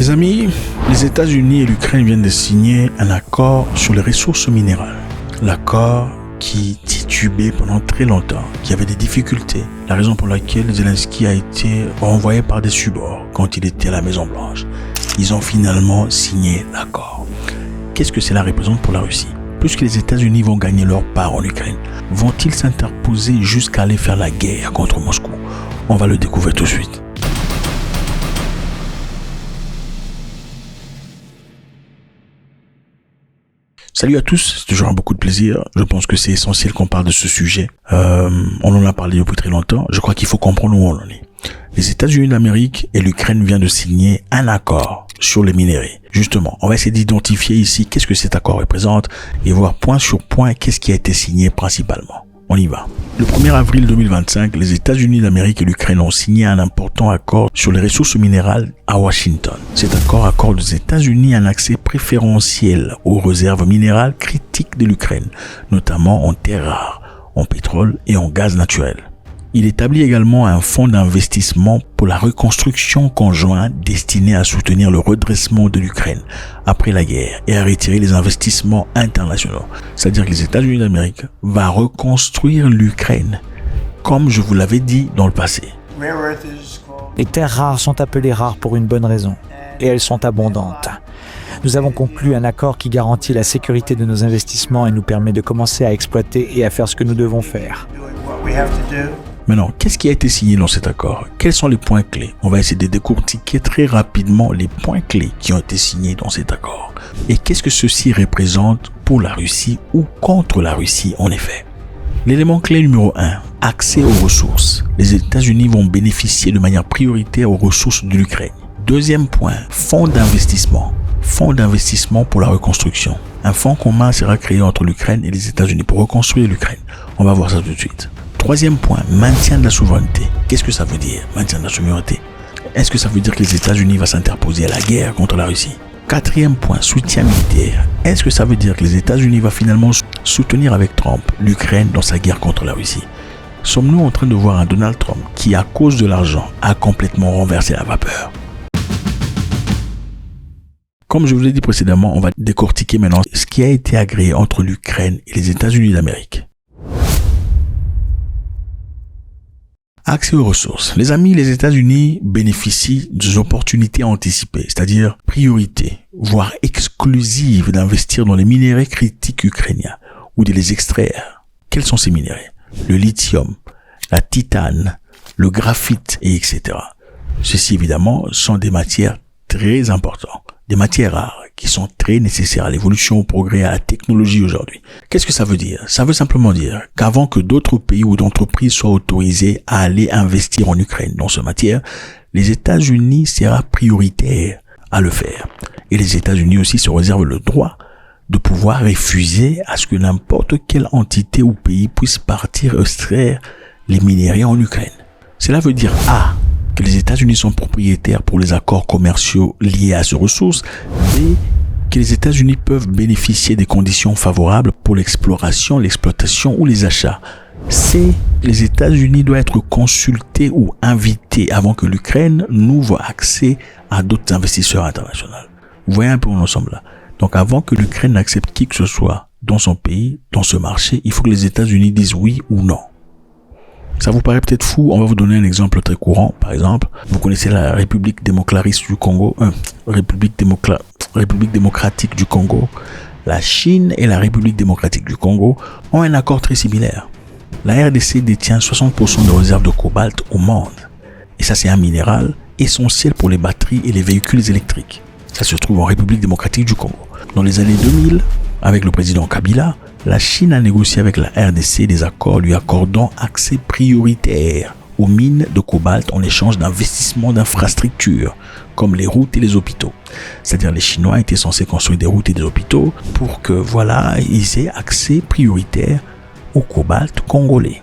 Les amis, les États-Unis et l'Ukraine viennent de signer un accord sur les ressources minérales. L'accord qui titubait pendant très longtemps, qui avait des difficultés. La raison pour laquelle Zelensky a été renvoyé par des subords quand il était à la Maison-Blanche. Ils ont finalement signé l'accord. Qu'est-ce que cela représente pour la Russie? Puisque les États-Unis vont gagner leur part en Ukraine, vont-ils s'interposer jusqu'à aller faire la guerre contre Moscou? On va le découvrir tout de suite. Salut à tous, c'est toujours un beaucoup de plaisir. Je pense que c'est essentiel qu'on parle de ce sujet. On en a parlé depuis très longtemps. Je crois qu'il faut comprendre où on en est. Les États-Unis d'Amérique et l'Ukraine viennent de signer un accord sur les minerais. Justement, on va essayer d'identifier ici qu'est-ce que cet accord représente et voir point sur point qu'est-ce qui a été signé principalement. On y va. Le 1er avril 2025, les États-Unis d'Amérique et l'Ukraine ont signé un important accord sur les ressources minérales à Washington. Cet accord accorde aux États-Unis un accès préférentiel aux réserves minérales critiques de l'Ukraine, notamment en terres rares, en pétrole et en gaz naturel. Il établit également un fonds d'investissement pour la reconstruction conjointe destiné à soutenir le redressement de l'Ukraine après la guerre et à retirer les investissements internationaux. C'est-à-dire que les États-Unis d'Amérique vont reconstruire l'Ukraine, comme je vous l'avais dit dans le passé. Les terres rares sont appelées rares pour une bonne raison, et elles sont abondantes. Nous avons conclu un accord qui garantit la sécurité de nos investissements et nous permet de commencer à exploiter et à faire ce que nous devons faire. Maintenant, qu'est-ce qui a été signé dans cet accord? Quels sont les points clés? On va essayer de décortiquer très rapidement les points clés qui ont été signés dans cet accord. Et qu'est-ce que ceci représente pour la Russie ou contre la Russie en effet? L'élément clé numéro 1, accès aux ressources. Les États-Unis vont bénéficier de manière prioritaire aux ressources de l'Ukraine. Deuxième point, fonds d'investissement. Fonds d'investissement pour la reconstruction. Un fonds commun sera créé entre l'Ukraine et les États-Unis pour reconstruire l'Ukraine. On va voir ça tout de suite. Troisième point, maintien de la souveraineté. Qu'est-ce que ça veut dire, maintien de la souveraineté? Est-ce que ça veut dire que les États-Unis vont s'interposer à la guerre contre la Russie? Quatrième point, soutien militaire. Est-ce que ça veut dire que les États-Unis vont finalement soutenir avec Trump l'Ukraine dans sa guerre contre la Russie? Sommes-nous en train de voir un Donald Trump qui, à cause de l'argent, a complètement renversé la vapeur? Comme je vous l'ai dit précédemment, on va décortiquer maintenant ce qui a été agréé entre l'Ukraine et les États-Unis d'Amérique. Accès aux ressources. Les amis, les États-Unis bénéficient des opportunités anticipées, c'est-à-dire priorité, voire exclusive d'investir dans les minéraux critiques ukrainiens ou de les extraire. Quels sont ces minéraux? Le lithium, la titane, le graphite, et etc. Ceci, évidemment, sont des matières très importantes, des matières rares qui sont très nécessaires à l'évolution, au progrès, à la technologie aujourd'hui. Qu'est-ce que ça veut dire? Ça veut simplement dire qu'avant que d'autres pays ou d'entreprises soient autorisés à aller investir en Ukraine dans ce matière, les États-Unis sera prioritaire à le faire. Et les États-Unis aussi se réservent le droit de pouvoir refuser à ce que n'importe quelle entité ou pays puisse partir extraire les minéraux en Ukraine. Cela veut dire que les États-Unis sont propriétaires pour les accords commerciaux liés à ces ressources, B, que les États-Unis peuvent bénéficier des conditions favorables pour l'exploration, l'exploitation ou les achats. C, les États-Unis doivent être consultés ou invités avant que l'Ukraine n'ouvre accès à d'autres investisseurs internationaux. Vous voyez un peu où on ensemble là. Donc avant que l'Ukraine n'accepte qui que ce soit dans son pays, dans ce marché, il faut que les États-Unis disent oui ou non. Ça vous paraît peut-être fou, on va vous donner un exemple très courant. Par exemple, vous connaissez la République démocratique du Congo, République démocratique du Congo. La Chine et la République démocratique du Congo ont un accord très similaire. La RDC détient 60% de réserves de cobalt au monde. Et ça, c'est un minéral essentiel pour les batteries et les véhicules électriques. Ça se trouve en République démocratique du Congo. Dans les années 2000, avec le président Kabila, la Chine a négocié avec la RDC des accords lui accordant accès prioritaire aux mines de cobalt en échange d'investissements d'infrastructures, comme les routes et les hôpitaux. C'est-à-dire les Chinois étaient censés construire des routes et des hôpitaux pour que, ils aient accès prioritaire au cobalt congolais.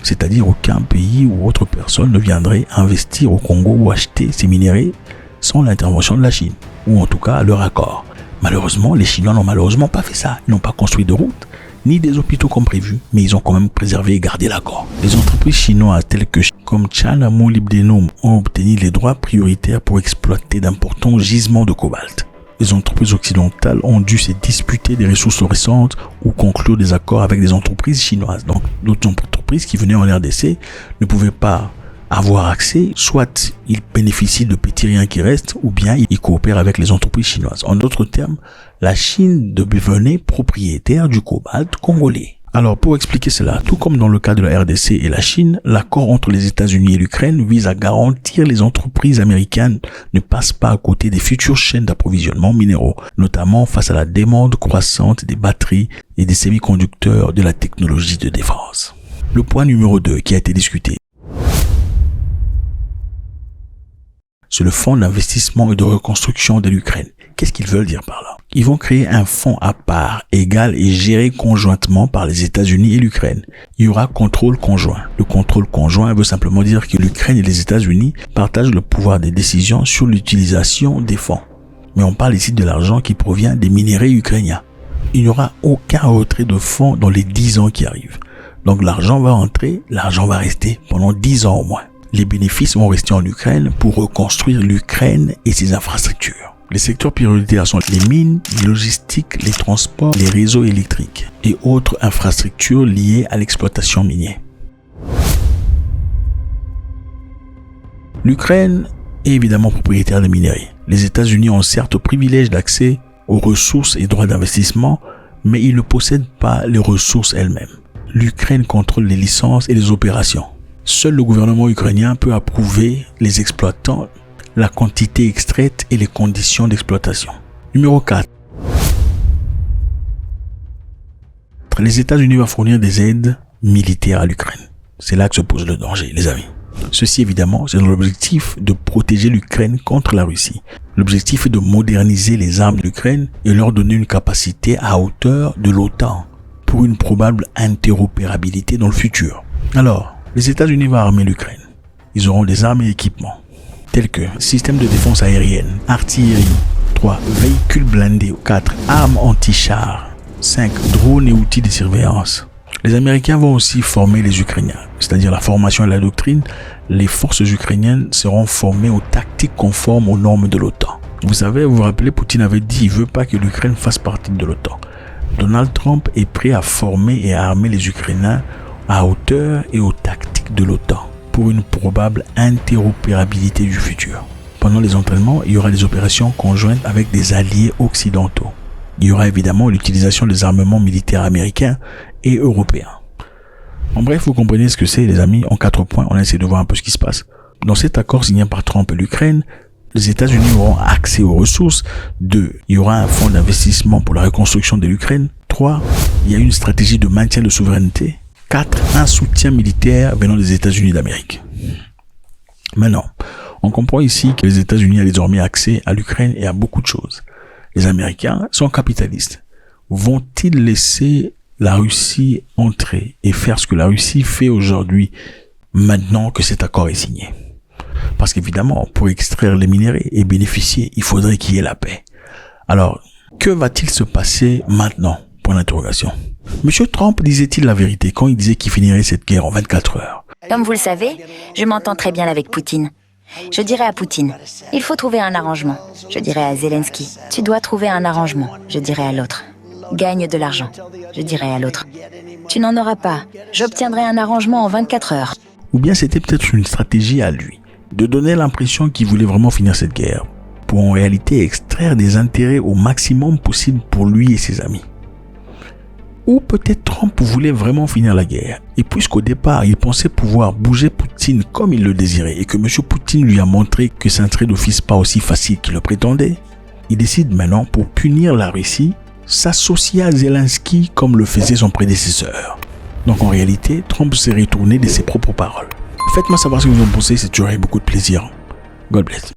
C'est-à-dire aucun pays ou autre personne ne viendrait investir au Congo ou acheter ces minéraux sans l'intervention de la Chine, ou en tout cas leur accord. Malheureusement, les Chinois n'ont malheureusement pas fait ça. Ils n'ont pas construit de route, ni des hôpitaux comme prévu, mais ils ont quand même préservé et gardé l'accord. Les entreprises chinoises telles que comme China Molybdenum ont obtenu les droits prioritaires pour exploiter d'importants gisements de cobalt. Les entreprises occidentales ont dû se disputer des ressources récentes ou conclure des accords avec des entreprises chinoises. Donc, d'autres entreprises qui venaient en RDC ne pouvaient pas avoir accès, soit ils bénéficient de petits riens qui restent, ou bien ils coopèrent avec les entreprises chinoises. En d'autres termes, la Chine devenait propriétaire du cobalt congolais. Alors, pour expliquer cela, tout comme dans le cas de la RDC et la Chine, l'accord entre les États-Unis et l'Ukraine vise à garantir que les entreprises américaines ne passent pas à côté des futures chaînes d'approvisionnement minéraux, notamment face à la demande croissante des batteries et des semi-conducteurs de la technologie de défense. Le point numéro 2 qui a été discuté, c'est le fonds d'investissement et de reconstruction de l'Ukraine. Qu'est-ce qu'ils veulent dire par là? Ils vont créer un fonds à part égale et géré conjointement par les États-Unis et l'Ukraine. Il y aura contrôle conjoint. Le contrôle conjoint veut simplement dire que l'Ukraine et les États-Unis partagent le pouvoir des décisions sur l'utilisation des fonds. Mais on parle ici de l'argent qui provient des minéraux ukrainiens. Il n'y aura aucun retrait de fonds dans les 10 ans qui arrivent. Donc l'argent va entrer, l'argent va rester pendant 10 ans au moins. Les bénéfices vont rester en Ukraine pour reconstruire l'Ukraine et ses infrastructures. Les secteurs prioritaires sont les mines, les logistiques, les transports, les réseaux électriques et autres infrastructures liées à l'exploitation minière. L'Ukraine est évidemment propriétaire des minerais. Les États-Unis ont certes le privilège d'accès aux ressources et droits d'investissement, mais ils ne possèdent pas les ressources elles-mêmes. L'Ukraine contrôle les licences et les opérations. Seul le gouvernement ukrainien peut approuver les exploitants, la quantité extraite et les conditions d'exploitation. Numéro 4. Les États-Unis vont fournir des aides militaires à l'Ukraine. C'est là que se pose le danger, les amis. Ceci, évidemment, c'est dans l'objectif de protéger l'Ukraine contre la Russie. L'objectif est de moderniser les armes de l'Ukraine et leur donner une capacité à hauteur de l'OTAN pour une probable interopérabilité dans le futur. Alors, les États-Unis vont armer l'Ukraine. Ils auront des armes et équipements tels que systèmes de défense aérienne, artillerie, 3. Véhicules blindés, 4. Armes anti-chars, 5. Drones et outils de surveillance. Les Américains vont aussi former les Ukrainiens, c'est-à-dire la formation et la doctrine. Les forces ukrainiennes seront formées aux tactiques conformes aux normes de l'OTAN. Vous savez, vous vous rappelez, Poutine avait dit qu'il ne veut pas que l'Ukraine fasse partie de l'OTAN. Donald Trump est prêt à former et à armer les Ukrainiens à hauteur et aux tactiques de l'OTAN pour une probable interopérabilité du futur. Pendant les entraînements, il y aura des opérations conjointes avec des alliés occidentaux. Il y aura évidemment l'utilisation des armements militaires américains et européens. En bref, vous comprenez ce que c'est, les amis. En 4 points, on essaie de voir un peu ce qui se passe. Dans cet accord signé par Trump et l'Ukraine, les États-Unis auront accès aux ressources. 2. Il y aura un fonds d'investissement pour la reconstruction de l'Ukraine. 3. Il y a une stratégie de maintien de souveraineté. 4. Un soutien militaire venant des États-Unis d'Amérique. Maintenant, on comprend ici que les États-Unis ont désormais accès à l'Ukraine et à beaucoup de choses. Les Américains sont capitalistes. Vont-ils laisser la Russie entrer et faire ce que la Russie fait aujourd'hui, maintenant que cet accord est signé? Parce qu'évidemment, pour extraire les minéraux et bénéficier, il faudrait qu'il y ait la paix. Alors, que va-t-il se passer maintenant? Point d'interrogation. Monsieur Trump disait-il la vérité quand il disait qu'il finirait cette guerre en 24 heures? Comme vous le savez, je m'entends très bien avec Poutine. Je dirais à Poutine, il faut trouver un arrangement. Je dirais à Zelensky, tu dois trouver un arrangement. Je dirais à l'autre, gagne de l'argent. Je dirais à l'autre, tu n'en auras pas. J'obtiendrai un arrangement en 24 heures. Ou bien c'était peut-être une stratégie à lui, de donner l'impression qu'il voulait vraiment finir cette guerre, pour en réalité extraire des intérêts au maximum possible pour lui et ses amis. Ou peut-être Trump voulait vraiment finir la guerre. Et puisqu'au départ, il pensait pouvoir bouger Poutine comme il le désirait et que M. Poutine lui a montré que ça n'entrait d'office pas aussi facile qu'il le prétendait, il décide maintenant, pour punir la Russie, s'associer à Zelensky comme le faisait son prédécesseur. Donc en réalité, Trump s'est retourné de ses propres paroles. Faites-moi savoir ce que vous en pensez, c'est toujours avec beaucoup de plaisir. God bless.